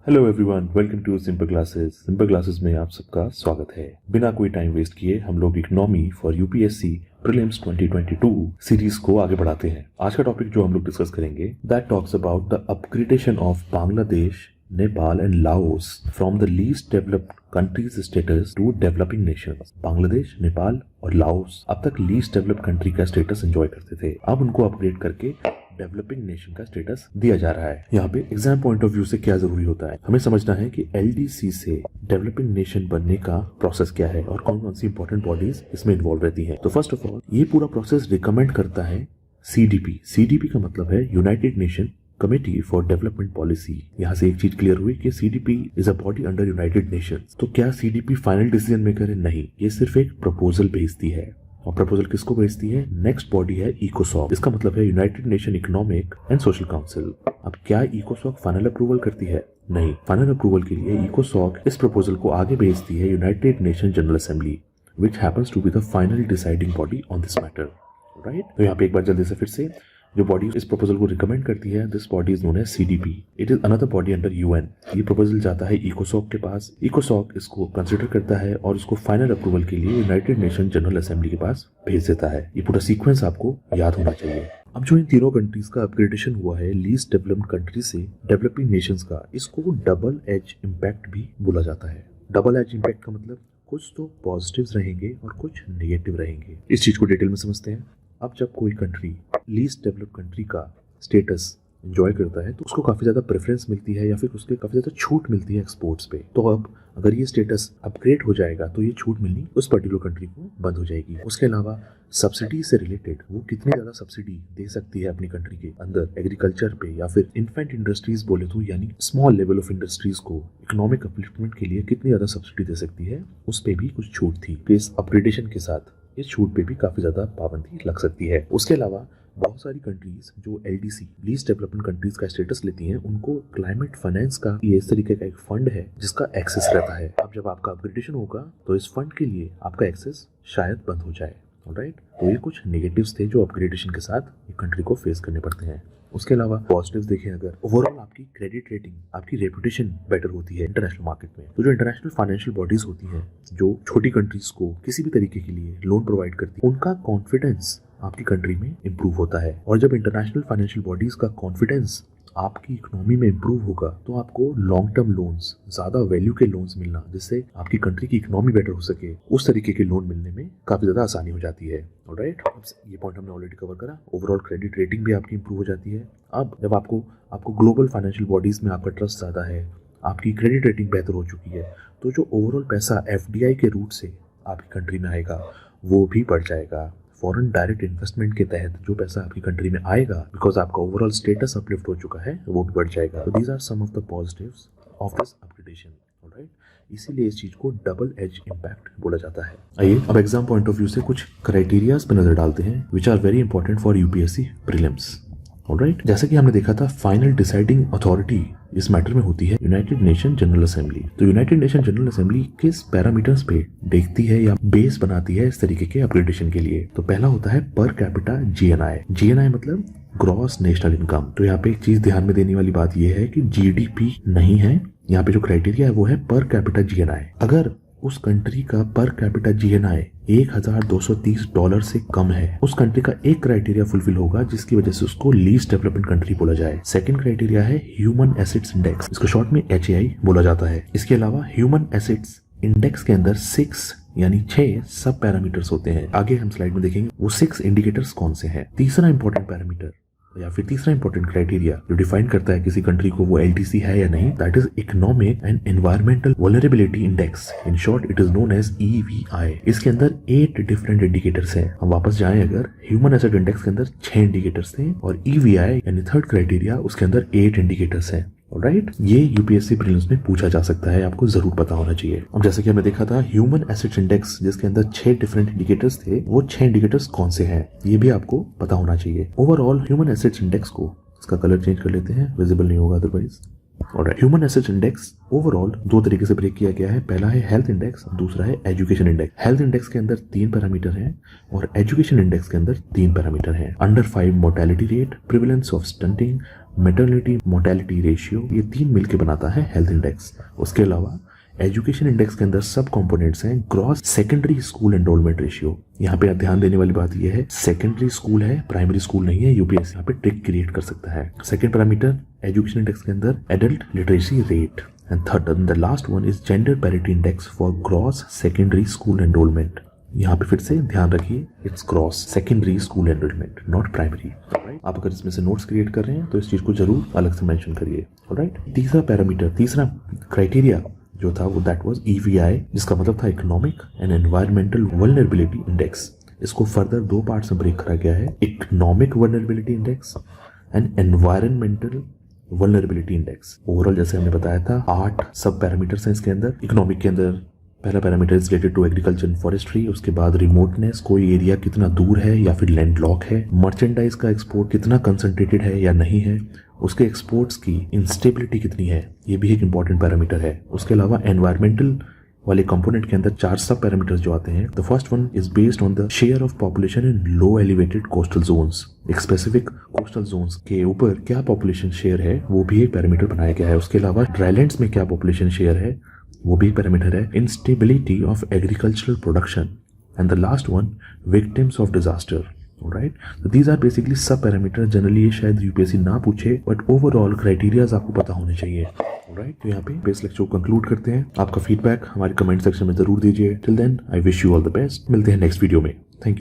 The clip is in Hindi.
Hello everyone, welcome to simple classes. Simple classes में आप सबका स्वागत है। बिना कोई टाइम वेस्ट किए हम लोग economy for UPSC prelims 2022 series को आगे बढ़ाते हैं। आज का टॉपिक जो हम लोग डिस्कस करेंगे that talks about the upgradation of Bangladesh, Nepal and Laos from the least developed countries status to developing nations. Bangladesh, Nepal और लाओस अब तक लीस्ट डेवलप्ड कंट्री का स्टेटस एंजॉय करते थे, अब उनको अपग्रेड करके डेवलपिंग नेशन का स्टेटस दिया जा रहा है। यहाँ पे एग्जाम पॉइंट ऑफ व्यू से क्या जरूरी होता है, हमें समझना है कि एलडीसी से डेवलपिंग नेशन बनने का प्रोसेस क्या है और कौन कौन सी इंपॉर्टेंट बॉडीज इसमें इन्वॉल्व रहती हैं। तो फर्स्ट ऑफ ऑल ये पूरा प्रोसेस रिकमेंड करता है सीडीपी। सीडीपी का मतलब है United nation committee for development policy. यहाँ से एक चीज क्लियर हुई कि CDP is a body under United Nations. तो क्या सीडीपी फाइनल डिसीजन मेकर है? नहीं, ये सिर्फ एक प्रपोजल भेजती है। और प्रपोजल किसको भेजती है? नेक्स्ट बॉडी है इकोसॉक। इसका मतलब है United nation economic and social council. अब क्या इकोसॉक फाइनल अप्रूवल करती है? नहीं, फाइनल अप्रूवल के लिए इकोसॉक इस प्रपोजल को आगे भेजती है United Nation General Assembly, which happens to be the final deciding body on this matter. Right, तो यहाँ पे एक बार जल्दी से फिर से जो बॉडी इस प्रपोजल को रिकमेंड करती है, this body is known as CDP. It is another body under UN. ये प्रपोजल जाता है इकोसॉक के पास, इकोसॉक इसको कंसिडर करता है और इसको फाइनल अप्रूवल के लिए यूनाइटेड नेशन जनरल असेंबली के पास भेज देता है। ये पूरा सीक्वेंस आपको याद होना चाहिए। अब जो इन तीनों कंट्रीज का अपग्रेडेशन हुआ है लीस्ट डेवलप्ड कंट्री से डेवलपिंग नेशंस का, इसको डबल एज इम्पैक्ट भी बोला जाता है। डबल एज इम्पैक्ट का मतलब कुछ तो पॉजिटिव्स रहेंगे और कुछ नेगेटिव रहेंगे। इस चीज को डिटेल में समझते हैं। अब जब कोई कंट्री लीस्ट डेवलप्ड कंट्री का स्टेटस एंजॉय करता है तो उसको काफी ज्यादा प्रेफरेंस मिलती है या फिर उसके काफी ज्यादा छूट मिलती है एक्सपोर्ट्स पे। तो अब अगर ये स्टेटस अपग्रेड हो जाएगा तो ये छूट मिलनी उस पर्टिकुलर कंट्री को बंद हो जाएगी। उसके अलावा सब्सिडी से रिलेटेड वो कितनी ज्यादा सब्सिडी दे सकती है अपनी कंट्री के अंदर एग्रीकल्चर पे या फिर इन्फेंट इंडस्ट्रीज बोले तो यानी स्मॉल लेवल ऑफ इंडस्ट्रीज को इकोनॉमिक अपलिफ्टमेंट के लिए कितनी ज्यादा सब्सिडी दे सकती है, उस पे भी कुछ छूट थी। इस अपग्रेडेशन के साथ इस छूट पे भी काफी ज्यादा पाबंदी लग सकती है। उसके अलावा बहुत सारी कंट्रीज जो एलडीसी लीस्ट डेवलपमेंट कंट्रीज का स्टेटस लेती हैं, उनको क्लाइमेट फाइनेंस का ये इस तरीके का एक फंड है जिसका एक्सेस रहता है। अब जब आपका अपग्रेडेशन होगा तो इस फंड के लिए आपका एक्सेस शायद बंद हो जाए। ऑलराइट, तो ये कुछ नेगेटिव्स थे जो अपग्रेडेशन के साथ एक कंट्री को फेस करने पड़ते हैं। उसके अलावा पॉजिटिव्स देखें, अगर ओवरऑल आपकी क्रेडिट रेटिंग, आपकी रेपुटेशन बेटर होती है इंटरनेशनल मार्केट में। तो जो इंटरनेशनल फाइनेंशियल बॉडीज होती हैं जो छोटी कंट्रीज को किसी भी तरीके के लिए लोन प्रोवाइड करती है, उनका कॉन्फिडेंस आपकी कंट्री में इंप्रूव होता है। और जब इंटरनेशनल फाइनेंशियल बॉडीज का कॉन्फिडेंस आपकी इकोनॉमी में इंप्रूव होगा तो आपको लॉन्ग टर्म लोन्स, ज्यादा वैल्यू के लोन्स मिलना, जिससे आपकी कंट्री की इकोनॉमी बेटर हो सके, उस तरीके के लोन मिलने में काफी ज्यादा आसानी हो जाती है। ऑलराइट, ये पॉइंट हमने ऑलरेडी कवर करा। ओवरऑल क्रेडिट रेटिंग भी आपकी इंप्रूव हो जाती है। अब जब आपको ग्लोबल फाइनेंशियल बॉडीज में आपका ट्रस्ट ज्यादा है, आपकी क्रेडिट रेटिंग बेहतर हो चुकी है, तो जो ओवरऑल पैसा एफडीआई के रूट से आपकी कंट्री में आएगा वो भी बढ़ जाएगा। फॉरेन डायरेक्ट इन्वेस्टमेंट के तहत जो पैसा आपकी कंट्री में आएगा, बिकॉज आपका ओवरऑल स्टेटस अपलिफ्ट हो चुका है, वो भी बढ़ जाएगा। तो these are some of the positives of this upgradation. Alright, इसीलिए इस चीज को डबल एज इम्पैक्ट बोला जाता है। आइए अब एग्जाम पॉइंट ऑफ व्यू से कुछ क्राइटेरियाज पे नजर डालते हैं which are very important for UPSC prelims. Alright, जैसे कि हमने देखा था फाइनल डिसाइडिंग अथॉरिटी इस मैटर में होती है यूनाइटेड नेशन जनरल असेंबली। तो यूनाइटेड नेशन जनरल असेंबली किस पैरामीटर्स पे देखती है या बेस बनाती है इस तरीके के अपग्रेडेशन के लिए? तो पहला होता है पर कैपिटा जीएनआई। जीएनआई मतलब ग्रॉस नेशनल इनकम। तो यहाँ पे एक चीज ध्यान में देने वाली बात यह है कि जीडीपी नहीं है, यहाँ पे जो क्राइटेरिया है वो है पर कैपिटा जीएनआई। अगर उस कंट्री का पर कैपिटा जीएनआई $1,230 से कम है, उस कंट्री का एक क्राइटेरिया फुलफिल होगा जिसकी वजह से उसको लीस्ट डेवलपमेंट कंट्री बोला जाए। सेकंड क्राइटेरिया है ह्यूमन एसेट्स इंडेक्स, इसको शॉर्ट में HAI बोला जाता है। इसके अलावा ह्यूमन एसेट्स इंडेक्स के अंदर 6 यानी 6 सब पैरामीटर्स होते हैं। आगे हम स्लाइड में देखेंगे वो 6 इंडिकेटर्स कौन से हैं। तीसरा इंपॉर्टेंट पैरामीटर या फिर तीसरा इंपॉर्टेंट क्राइटेरिया जो डिफाइन करता है किसी कंट्री को वो एलटीसी है या नहीं, that is economic and environmental vulnerability index. In short it is known as EVI। इसके अंदर 8 डिफरेंट इंडिकेटर्स हैं। हम वापस जाएं, अगर ह्यूमन एसेट इंडेक्स के अंदर 6 इंडिकेटर्स थे और EVI यानी थर्ड क्राइटेरिया उसके अंदर 8 इंडिकेटर्स हैं। राइट, ये यूपीएससी प्रीलिम्स में पूछा जा सकता है, आपको जरूर पता होना चाहिए। अब जैसे कि हमने देखा था ह्यूमन एसेट्स इंडेक्स जिसके अंदर 6 डिफरेंट इंडिकेटर्स थे, वो 6 इंडिकेटर्स कौन से हैं ये भी आपको पता होना चाहिए। ओवरऑल ह्यूमन एसेट्स इंडेक्स को, इसका कलर चेंज कर लेते हैं, विजिबल नहीं होगा otherwise. Alright, human assets index overall 2 तरीके से ब्रेक किया गया है। पहला है हेल्थ इंडेक्स, दूसरा है एजुकेशन इंडेक्स। हेल्थ इंडेक्स के अंदर 3 पैरामीटर हैं और एजुकेशन इंडेक्स के अंदर 3 पैरामीटर हैं। Under 5 mortality rate, prevalence of stunting, maternity mortality ratio, ये 3 मिलकर बनाता है हेल्थ इंडेक्स। उसके अलावा एजुकेशन इंडेक्स के अंदर सब कंपोनेंट्स हैं gross secondary school enrolment ratio. यहाँ पे ध्यान देने वाली बात यह है, सेकेंडरी स्कूल है, प्राइमरी स्कूल नहीं है। यूपीएससी यहाँ पे ट्रिक क्रिएट कर सकता है। सेकंड पैरामीटर एजुकेशन इंडेक्स के अंदर adult literacy rate, and third and the last one is gender parity index for gross secondary school enrolment. यहाँ पे फिर से ध्यान रखिए, it's gross secondary school enrolment, not primary. आप अगर इसमें से नोट्स क्रिएट कर रहे हैं तो इस चीज को जरूर अलग से मेंशन करिए। ऑलराइट, तीसरा पैरामीटर, तीसरा क्राइटेरिया जो था वो दैट वाज EVI, जिसका मतलब था economic and environmental vulnerability index. इसको फर्दर 2 पार्ट्स में ब्रेक करा गया है, economic vulnerability index and environmental vulnerability index. Overall जैसे हमने बताया था 8 सब पैरामीटर्स हैं इसके अंदर। इकोनॉमिक के अंदर पहला parameter is related to agriculture and forestry, उसके बाद रिमोटनेस, कोई एरिया कितना दूर है या फिर लैंडलॉक है, मर्चेंडाइज का एक्सपोर्ट कितना कंसंट्रेटेड है या नहीं है, उसके एक्सपोर्ट्स की इंस्टेबिलिटी कितनी है, ये भी एक इंपॉर्टेंट पैरामीटर है। उसके अलावा एनवायरमेंटल वाले कंपोनेंट के अंदर 4 सब पैरामीटर्स जो आते हैं। The first one is based on the share of population in low elevated coastal zones. एक स्पेसिफिक कोस्टल जोन्स के ऊपर क्या पॉपुलेशन शेयर है वो भी एक पैरामीटर बनाया गया है। उसके अलावा ड्राईलैंड्स में क्या पॉपुलेशन शेयर है वो भी पैरामीटर है। Instability of agricultural production, and the last one victims of disaster. Right, these are basically सब पैरामीटर। जनरली ये शायद यूपीएससी ना पूछे, बट ओवरऑल क्राइटेरियाज आपको पता होने चाहिए। राइट, तो यहाँ पे बेस लेक्चर को कंक्लूड करते हैं। आपका फीडबैक हमारे कमेंट सेक्शन में जरूर दीजिए। Till then I wish you all the best. मिलते हैं नेक्स्ट वीडियो में।